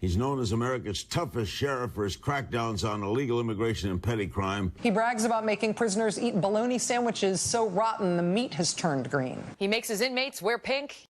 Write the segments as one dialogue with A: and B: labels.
A: He's known as America's toughest sheriff for his crackdowns on illegal immigration and petty crime.
B: He brags about making prisoners eat bologna sandwiches so rotten the meat has turned green.
C: He makes his inmates wear pink.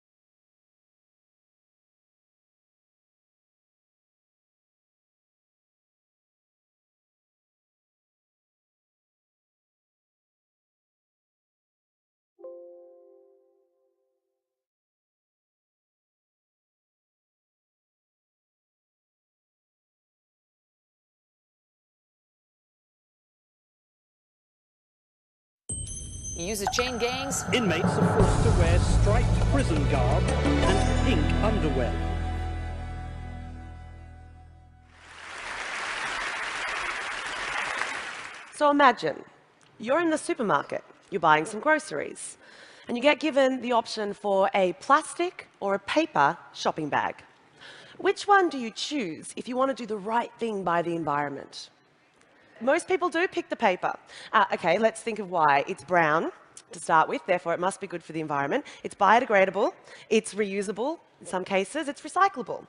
C: He uses chain gangs.
D: Inmates are forced to wear striped prison garb and pink underwear.
E: So imagine, you're in the supermarket, you're buying some groceries, and you get given the option for a plastic or a paper shopping bag. Which one do you choose if you want to do the right thing by the environment? Most people do pick the paper. Okay, let's think of why. It's brown to start with, therefore it must be good for the environment. It's biodegradable, it's reusable, in some cases it's recyclable.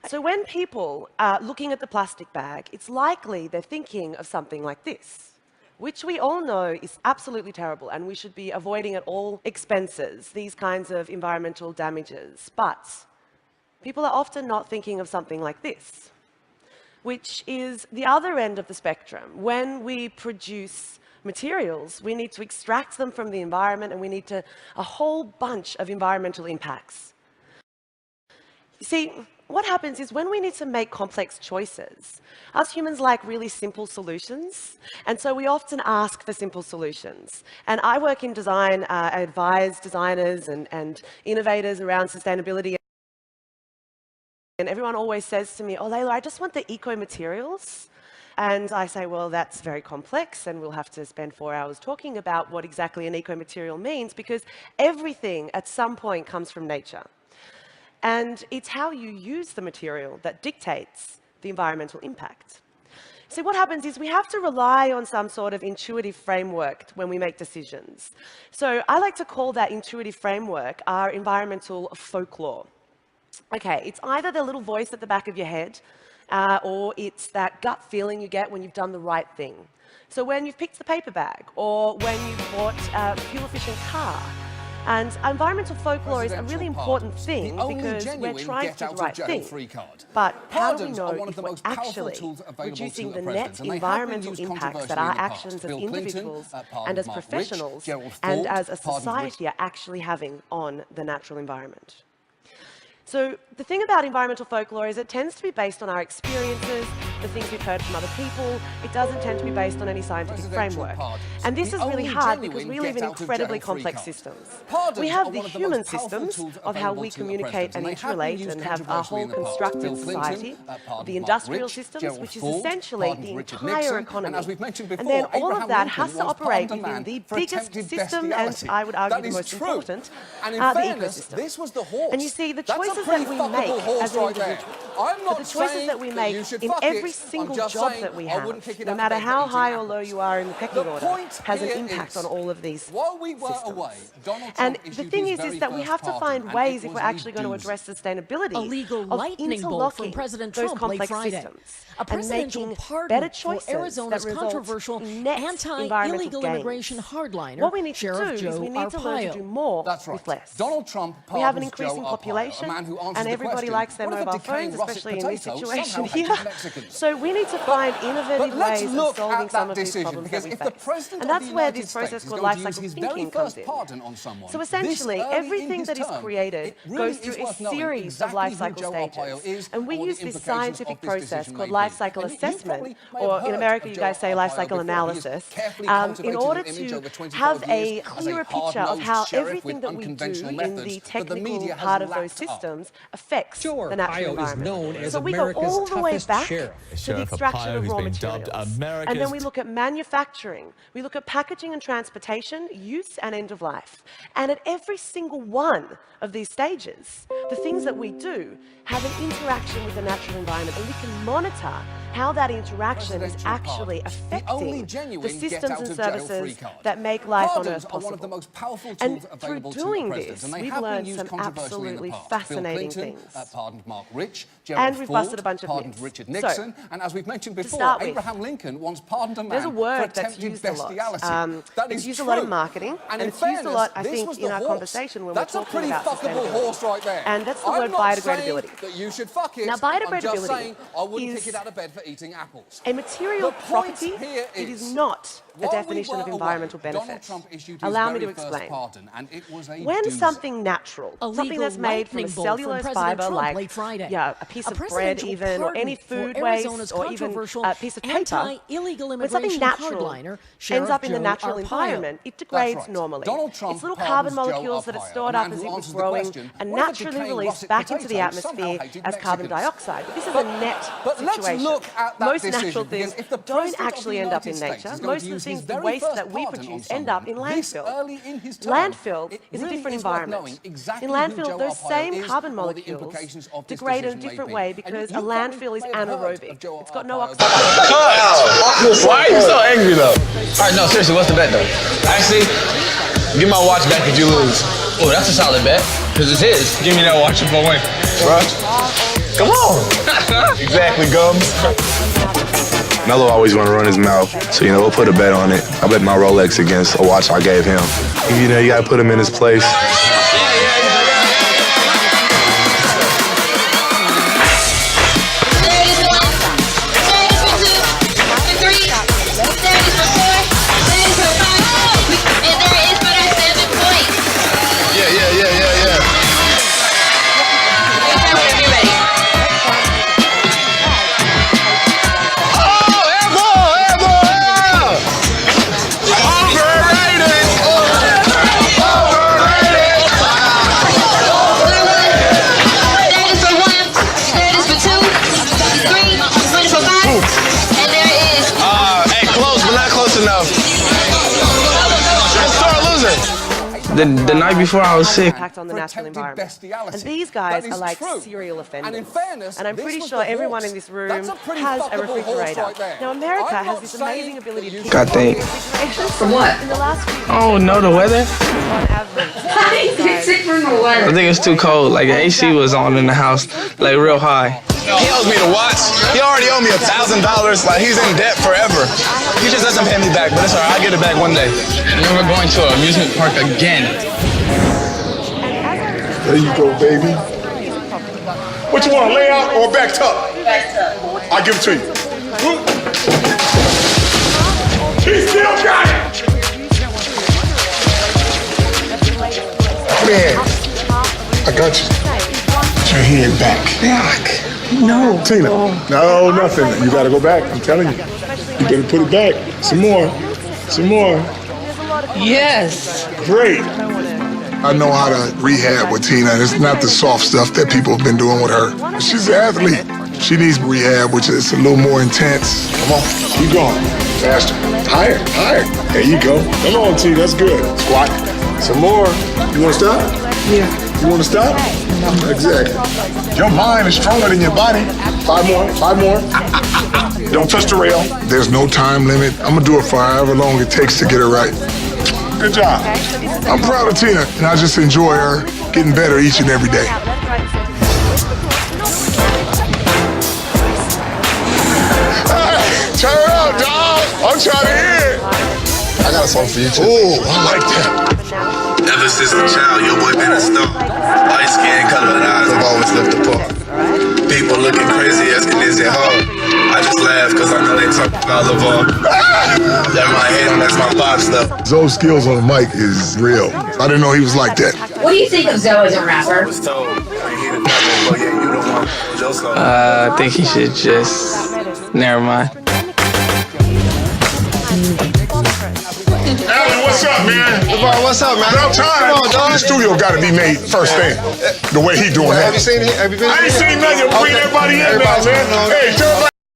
E: So when people are looking at the plastic bag, it's likely they're thinking of something like this, which we all know is absolutely terrible and we should be avoiding at all expenses, these kinds of environmental damages. But people are often not thinking of something like this, which is the other end of the spectrum. When we produce materials, we need to extract them from the environment and we need a whole bunch of environmental impacts. You see, what happens is when we need to make complex choices, us humans like really simple solutions, and so we often ask for simple solutions. And I work in design, I advise designers and innovators around sustainability. And everyone always says to me, "Oh, Layla, I just want the eco materials." And I say, well, that's very complex, and we'll have to spend 4 hours talking about what exactly an eco material means, because everything at some point comes from nature. And it's how you use the material that dictates the environmental impact. See, what happens is we have to rely on some sort of intuitive framework when we make decisions. So I like to call that intuitive framework our environmental folklore. Okay, it's either the little voice at the back of your head, or it's that gut feeling you get when you've done the right thing. So when you've picked the paper bag, or when you've bought a fuel-efficient car. And environmental folklore is a really important thing because we're trying to do the right thing. But how do we know if we're actually reducing the net environmental impacts that our actions as individuals and as professionals and as a society are actually having on the natural environment? So the thing about environmental folklore is it tends to be based on our experiences, the things we've heard from other people. It doesn't tend to be based on any scientific framework. And this is really hard because we live in incredibly complex systems. We have the human systems of how we communicate and interrelate and have our whole constructed society, the industrial systems, which is essentially the entire economy. And then all of that has to operate within the biggest system, and I would argue the most important, the ecosystem. And you see, the choices that we make as an individual, but the choices that we make in every single job that we have, no matter how high or low you are in the pecking order, has an impact on all of these systems. And the thing is that we have to find ways, if we're actually going to address sustainability, of interlocking those complex systems and making better choices that result in net environmental gains. What we need to do is we need to learn to do more with less. We have an increasing population, and everybody likes their mobile phones, especially in this situation here. So we need to find innovative ways of solving some of these problems that we face. And that's where this process called life cycle thinking comes in. So essentially, everything that is created goes through a series of life cycle stages. And we use this scientific process called life cycle assessment, or in America you guys say life cycle analysis, in order to have a clearer picture of how everything that we do in the technical part of those systems affects the natural environment. So we go all the way back to the extraction of raw materials. And then we look at manufacturing, we look at packaging and transportation, use and end of life. And at every single one of these stages, the things that we do have an interaction with the natural environment, and we can monitor how that interaction is actually affecting the systems and services that make life on Earth possible. And through doing this, we've learned some absolutely fascinating things. And we've busted a bunch of myths.
F: Richard Nixon, and as we've mentioned before, Abraham Lincoln once pardoned a man
E: there's a word
F: for
E: that's used a lot.
F: That
E: it's
F: is
E: used
F: true.
E: a lot in marketing, and it's used a lot, I think, in our
F: horse.
E: conversation when
F: That's
E: we're talking about
F: That's a pretty fuckable horse right there.
E: And that's the
F: I'm
E: word
F: not
E: biodegradability.
F: saying that you should fuck it.
E: Now, biodegradability
F: I'm just saying I wouldn't kick it out of bed for eating apples.
E: A material property,
F: here
E: it is not a definition of environmental benefit. Allow me to explain. When something natural, something that's made from a cellulose fiber, like a piece of bread even, or any food waste, or even a piece of paper, when something natural ends up in the natural environment, it degrades normally. It's little carbon molecules that are stored up as it was growing and naturally released back into the atmosphere as carbon dioxide. But this is a net situation. Most natural things don't actually end up in nature. Most of the things, the waste that we produce, end up in landfill. Landfill is a different environment. In landfill, those same carbon molecules degrade in a different way because a landfill is anaerobic. It's got no oxygen.
G: Why are you so angry though? All right, no, seriously, what's the bet though? Actually, give my watch back if you lose. Oh, that's a solid bet, because it's his. Give me that watch if I win. Bro, come on.
H: Exactly, Gums. Melo always want to run his mouth, so we'll put a bet on it. I bet my Rolex against a watch I gave him. You gotta put him in his place.
G: The night before I was sick.
E: Impact on the natural environment. And these guys are like serial offenders. And I'm pretty sure everyone in this room has a refrigerator. Now, America has this amazing ability to keep
I: From what?
E: in the last few years.
G: Oh no, the weather?
E: On average.
I: How do you get sick from the weather?
G: I think it's too cold. Like the AC was on in the house, like real high.
H: He owes me the watch. He already owed me $1,000. Like, he's in debt forever. He just doesn't pay me back, but it's all right. I'll get it back one day.
G: Never going to an amusement park again.
J: There you go, baby. What you want, lay out or back tuck?
I: Back up.
J: I'll give it to you. He still got it! Man, I got you. Put your head back.
G: Back. No.
J: Tina, no, nothing. You gotta go back. I'm telling you. You better put it back. Some more. Some more.
I: Yes.
J: Great. I know how to rehab with Tina. It's not the soft stuff that people have been doing with her. She's an athlete. She needs rehab, which is a little more intense. Come on, keep going. Faster. Higher, higher. There you go. Come on, Tina, that's good. Squat. Some more. You wanna stop?
I: Yeah.
J: You wanna stop? Exactly. Your mind is stronger than your body. 5 more, 5 more. Don't touch the rail. There's no time limit. I'm gonna do it for however long it takes to get it right. Good job. I'm proud of Tina, and I just enjoy her getting better each and every day. Turn it up, dog. I'm trying to hear it.
H: I got a song for you, too.
J: Oh, I like that.
H: Ever since a child, your boy been a star. Light skin, colored eyes, I've always left apart. People looking crazy, asking is it hard? I just laugh because I know they talk about LeVar. That my head, that's my pop stuff.
J: Zoe's skills on the mic is real. I didn't know he was like that.
I: What do you think of Zoe as a rapper?
G: I think he should just. Never mind.
J: Alan, what's up, man?
G: LeVar, what's up, man?
J: About time.
G: Come on, dog.
J: The studio got to be made first thing. The way he doing that.
G: Have you seen it? Have you been?
J: I ain't seen nothing. Bring everybody in now, man. Hey, tell everybody